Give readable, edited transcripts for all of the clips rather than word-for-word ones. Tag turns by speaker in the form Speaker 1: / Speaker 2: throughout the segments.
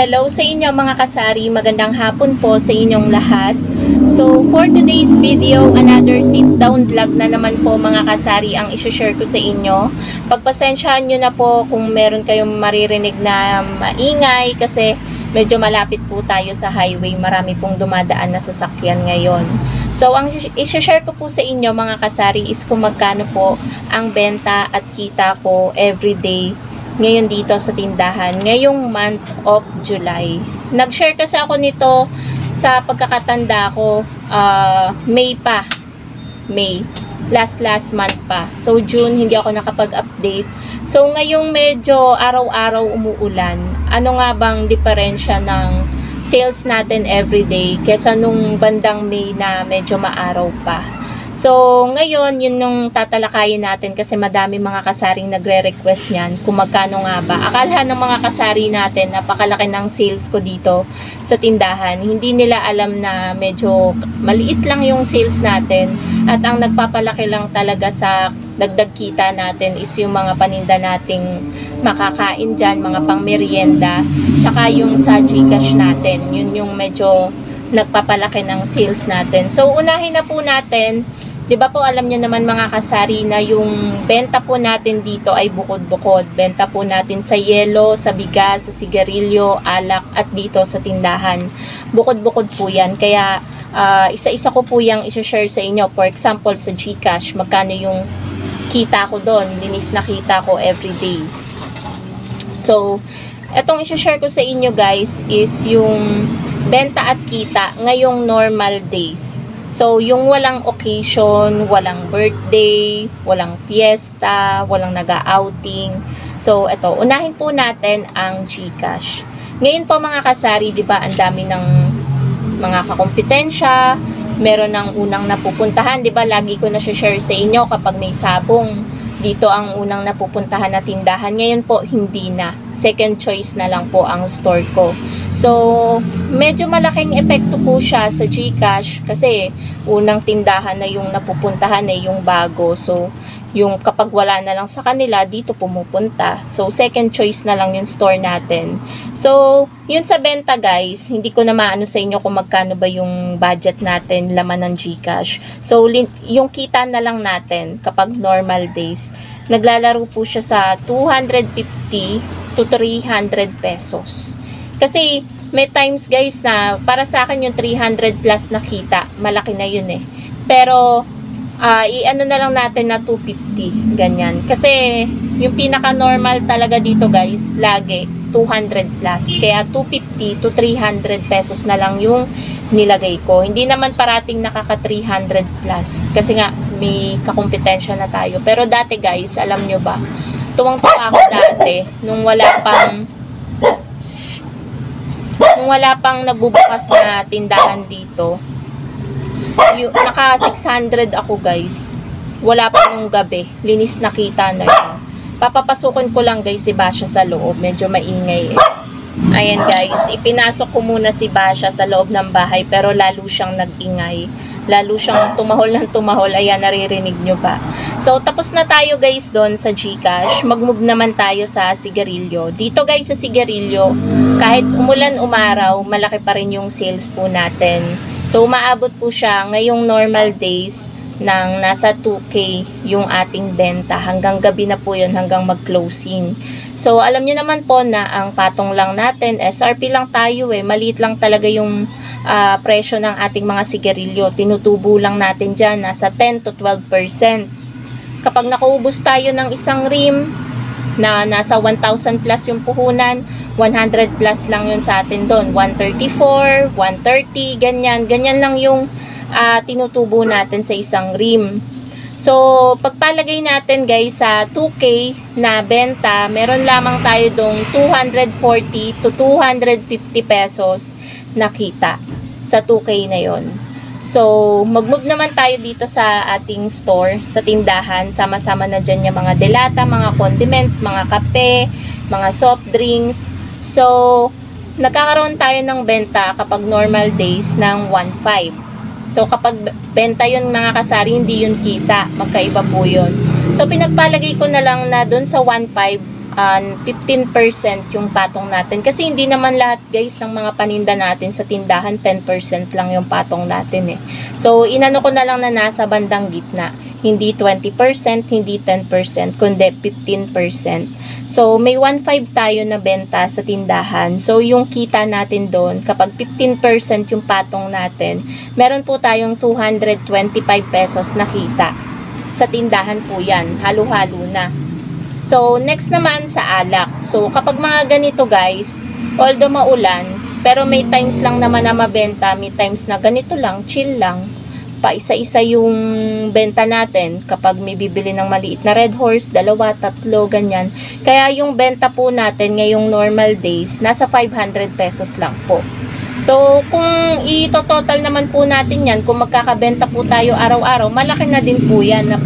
Speaker 1: Hello sa inyo mga kasari, magandang hapon po sa inyong lahat. So for today's video, another sit down vlog na naman po mga kasari ang isi-share ko sa inyo. Pagpasensyahan nyo na po kung meron kayong maririnig na maingay kasi medyo malapit po tayo sa highway, marami pong dumadaan na sasakyan ngayon. So ang isi-share ko po sa inyo mga kasari is kung magkano po ang benta at kita ko everyday ngayon dito sa tindahan, ngayong month of July. Nag-share kasi ako nito sa pagkakatanda ko, May pa. May. Last month pa. So, June, hindi ako nakapag-update. So, ngayong medyo araw-araw umuulan, ano nga bang diferensya ng sales natin everyday kesa nung bandang May na medyo maaraw pa? So, ngayon, yun yung tatalakayin natin kasi madami mga kasaring nagre-request niyan kung magkano nga ba. Akala ng mga kasari natin, napakalaki ng sales ko dito sa tindahan. Hindi nila alam na medyo maliit lang yung sales natin at ang nagpapalaki lang talaga sa dagdag kita natin is yung mga paninda nating makakain dyan, mga pangmerienda, tsaka yung sa GCash natin. Yun yung medyo nagpapalaki ng sales natin. So, unahin na po natin. Di ba po alam nyo naman mga kasari na yung benta po natin dito ay bukod-bukod. Benta po natin sa yelo, sa bigas, sa sigarilyo, alak at dito sa tindahan. Bukod-bukod po yan. Kaya isa-isa ko po yung isa-share sa inyo. For example, sa GCash, magkano yung kita ko doon. Linis na kita ko everyday. So, etong isa-share ko sa inyo guys is yung benta at kita ngayong normal days. So, yung walang occasion, walang birthday, walang fiesta, walang naga-outing. So, eto, unahin po natin ang GCash. Ngayon po mga kasari, di ba, ang dami ng mga kakompetensya, meron ng unang napupuntahan, di ba, lagi ko na share sa inyo kapag may sabong. Dito ang unang napupuntahan na tindahan. Ngayon po, hindi na. Second choice na lang po ang store ko. So, medyo malaking epekto po siya sa GCash kasi unang tindahan na yung napupuntahan ay yung bago. So, yung kapag wala na lang sa kanila, dito pumupunta. So, second choice na lang yung store natin. So, yun sa benta guys, hindi ko na maano sa inyo kung magkano ba yung budget natin, laman ng GCash. So, yung kita na lang natin kapag normal days, naglalaro po siya sa 250 to 300 pesos. Kasi, may times guys na para sa akin yung 300 plus na kita, malaki na yun eh. Pero, i-ano na lang natin na 250, ganyan. Kasi, yung pinaka-normal talaga dito guys, lagi, 200 plus. Kaya, 250 to 300 pesos na lang yung nilagay ko. Hindi naman parating nakaka 300 plus. Kasi nga, may kakompetensya na tayo. Pero dati guys, alam nyo ba, tuwang-tuwa ako dati, nung wala pang nagbubukas na tindahan dito. Naka 600 ako guys. Wala pa nung gabi. Linis na kita na yun. Papapasukin ko lang guys si Basha sa loob. Medyo maingay eh. Ayan guys. Ipinasok ko muna si Basha sa loob ng bahay. Pero lalo siyang nag-ingay. Lalo siyang tumahol ng tumahol. Ayan, naririnig nyo ba? So, tapos na tayo guys doon sa GCash. Mag-move naman tayo sa sigarilyo. Dito guys sa sigarilyo, kahit umulan umaraw, malaki pa rin yung sales po natin. So, umaabot po siya ngayong normal days ng nasa 2K yung ating benta. Hanggang gabi na po yun, hanggang mag-closing. So, alam nyo naman po na ang patong lang natin, SRP lang tayo eh. Maliit lang talaga yung presyo ng ating mga sigarilyo. Tinutubo lang natin dyan, nasa 10 to 12%. Kapag nakuubos tayo ng isang rim, na nasa 1,000 plus yung puhunan, 100 plus lang yun sa atin doon. 134, 130, ganyan. Ganyan lang yung tinutubo natin sa isang rim. So, pagpalagay natin guys sa 2K na benta, meron lamang tayo dong 240 to 250 pesos na kita sa 2K na yon. So, mag-move naman tayo dito sa ating store, sa tindahan. Sama-sama na dyan yung mga delata, mga condiments, mga kape, mga soft drinks. So, nagkakaroon tayo ng benta kapag normal days ng 1.5. So, kapag benta yun mga kasari, hindi yun kita. Magkaiba po yun. So, pinagpalagay ko na lang na dun sa 1.5, 15% yung patong natin. Kasi hindi naman lahat guys ng mga paninda natin sa tindahan 10% lang yung patong natin eh. So inano ko na lang na nasa bandang gitna. Hindi 20%, hindi 10%, kundi 15%. So may 1.5 tayo na benta sa tindahan. So yung kita natin doon, kapag 15% yung patong natin, meron po tayong 225 pesos na kita. Sa tindahan po yan, halo-halo na. So, next naman sa alak. So, kapag mga ganito guys, although maulan, pero may times lang naman na mabenta, may times na ganito lang, chill lang. Pa isa-isa yung benta natin kapag may bibili ng maliit na Red Horse, 2, 3, ganyan. Kaya yung benta po natin ngayong normal days, nasa 500 pesos lang po. So, kung ito-total naman po natin yan, kung magkakabenta po tayo araw-araw, malaki na din po yan na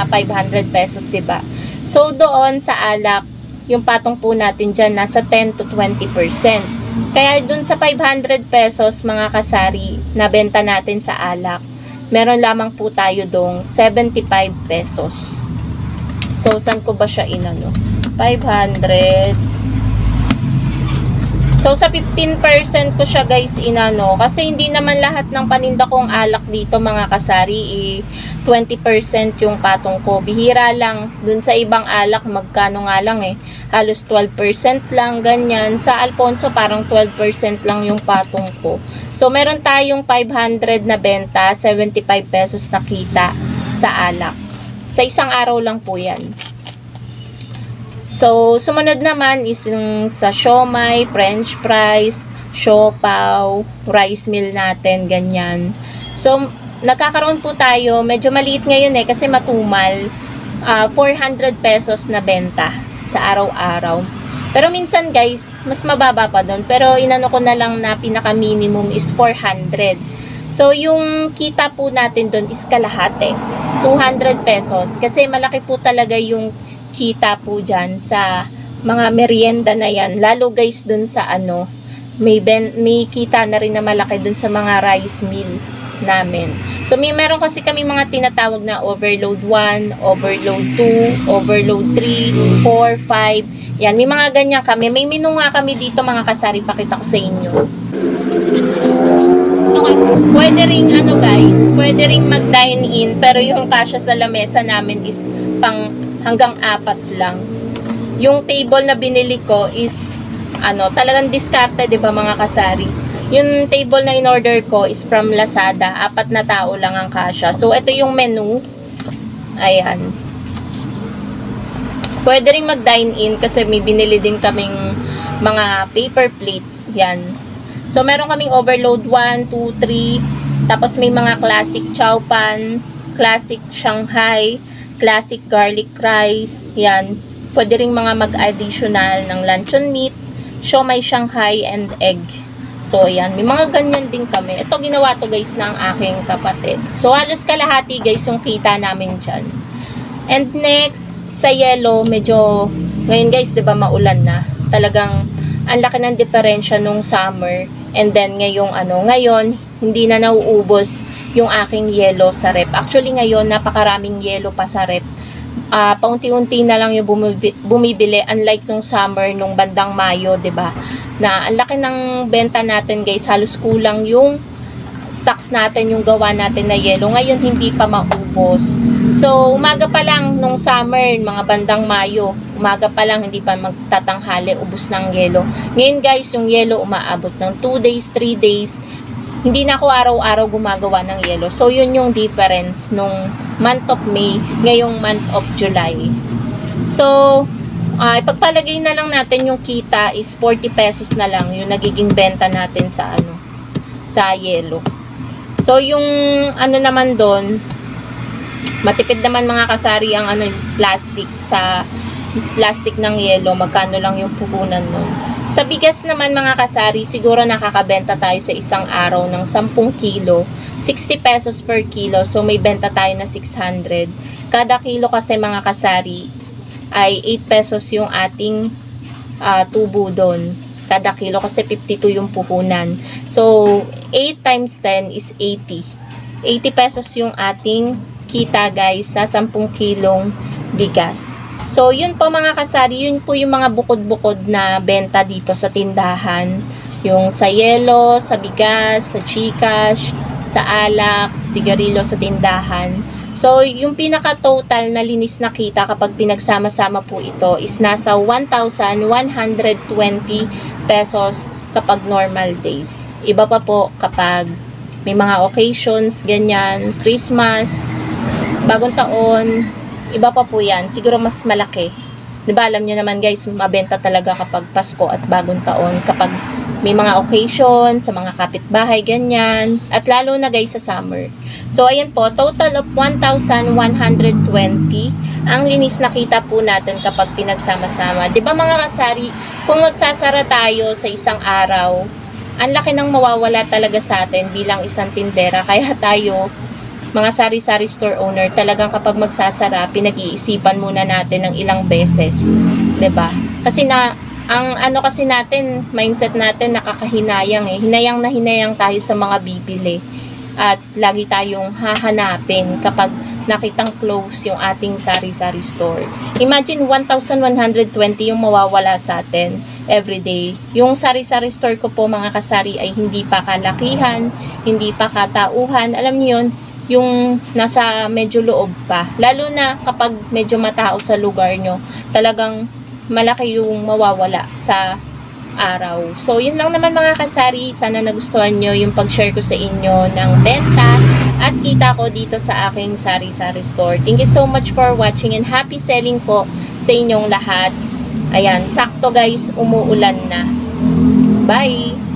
Speaker 1: 500 pesos, diba? So, doon sa alak, yung patong po natin dyan, nasa 10 to 20%. Kaya doon sa 500 pesos, mga kasari, na benta natin sa alak, meron lamang po tayo doong 75 pesos. So, saan ko ba siya inano? 500. So, sa 15% ko siya guys inano. Kasi hindi naman lahat ng paninda kong alak dito mga kasari 20% yung patong ko. Bihira lang. Dun sa ibang alak, magkano nga lang halos 12% lang, ganyan. Sa Alfonso, parang 12% lang yung patong ko. So, meron tayong 500 na benta, 75 pesos na kita sa alak. Sa isang araw lang po yan. So, sumunod naman is yung sa siomai, french fries, siopaw, rice meal natin, ganyan. So, nagkakaroon po tayo, medyo maliit ngayon kasi matumal, 400 pesos na benta sa araw-araw. Pero minsan guys, mas mababa pa doon. Pero inano ko na lang na pinaka-minimum is 400. So, yung kita po natin doon is kalahati, 200 pesos. Kasi malaki po talaga yung kita po dyan sa mga merienda na yan. Lalo guys dun sa may kita na rin na malaki dun sa mga rice meal namin. So meron kasi kami mga tinatawag na overload 1, overload 2, overload 3, 4, 5. Yan, may mga ganyan kami. May menu nga kami dito mga kasari, pakita ko sa inyo. Pwede ring guys, pwede ring mag-dine in, pero yung kasya sa lamesa namin is pang hanggang 4 lang. Yung table na binili ko is talagang diskarte, 'di ba mga kasari? Yung table na in-order ko is from Lazada. 4 na tao lang ang kasya. So ito yung menu. Ayan. Pwede ring mag-dine in kasi may binili din kaming mga paper plates. Yan. So meron kaming overload 1, 2, 3. Tapos may mga classic chow pan, classic Shanghai, classic garlic rice, yan. Pwede rin mga mag-additional ng luncheon meat, siomai Shanghai, and egg. So, yan. May mga ganyan din kami. Ito, ginawa to guys ng aking kapatid. So, halos kalahati guys yung kita namin dyan. And next, sa yellow, medyo, ngayon guys, diba maulan na. Talagang, ang laki ng diferensya nung summer. And then, ngayon, hindi na nauubos yung aking yelo sa rep. Actually ngayon napakaraming yelo pa sa rep. Paunti-unti na lang yung bumibili, unlike nung summer, nung bandang Mayo, 'di ba? Na ang laki ng benta natin, guys. Halos kulang yung stocks natin, yung gawa natin na yelo. Ngayon hindi pa maubos. So umaga pa lang nung summer, mga bandang Mayo, umaga pa lang hindi pa magtatanghali, ubos ng yelo. Ngayon guys, yung yelo umaabot ng 2 days, 3 days. Hindi na ako araw-araw gumagawa ng yelo. So, yun yung difference nung month of May, ngayong month of July. So, ipagpalagay na lang natin yung kita is 40 pesos na lang yung nagiging benta natin sa sa yelo. So, yung naman doon, matipid naman mga kasari ang plastic sa plastic ng yelo, magkano lang yung puhunan nun. Sa bigas naman mga kasari, siguro nakakabenta tayo sa isang araw ng 10 kilo, 60 pesos per kilo, so may benta tayo na 600. Kada kilo kasi mga kasari ay 8 pesos yung ating tubo doon. Kada kilo kasi 52 yung puhunan. So 8 times 10 is 80. 80 pesos yung ating kita guys sa 10 kilong bigas. So, yun po mga kasari, yun po yung mga bukod-bukod na benta dito sa tindahan. Yung sa yelo, sa bigas, sa GCash, sa alak, sa sigarilyo sa tindahan. So, yung pinaka-total na linis na kita kapag pinagsama-sama po ito is nasa 1,120 pesos kapag normal days. Iba pa po kapag may mga occasions, ganyan, Christmas, bagong taon, iba pa po yan. Siguro mas malaki. Diba, alam nyo naman guys, mabenta talaga kapag Pasko at bagong taon. Kapag may mga occasion, sa mga kapitbahay, ganyan. At lalo na guys sa summer. So, ayan po, total of 1,120 ang linis na kita po natin kapag pinagsama-sama. Diba mga kasari, kung magsasara tayo sa isang araw, ang laki ng mawawala talaga sa atin bilang isang tindera. Kaya tayo, mga sari-sari store owner, talagang kapag magsasara, pinag-iisipan muna natin ng ilang beses. 'Di ba? Kasi ang ano kasi natin, mindset natin nakakahinayang eh. Hinayang na hinayang tayo sa mga bibili. At lagi tayong hahanapin kapag nakitang close yung ating sari-sari store. Imagine 1,120 yung mawawala sa atin everyday. Yung sari-sari store ko po mga kasari ay hindi pa kalakihan, hindi pa katauhan. Alam niyo yun, yung nasa medyo loob pa. Lalo na kapag medyo matao sa lugar nyo, talagang malaki yung mawawala sa araw. So, yun lang naman mga kasari. Sana nagustuhan nyo yung pag-share ko sa inyo ng benta at kita ko dito sa aking sari-sari store. Thank you so much for watching and happy selling po sa inyong lahat. Ayan, sakto guys, umuulan na. Bye!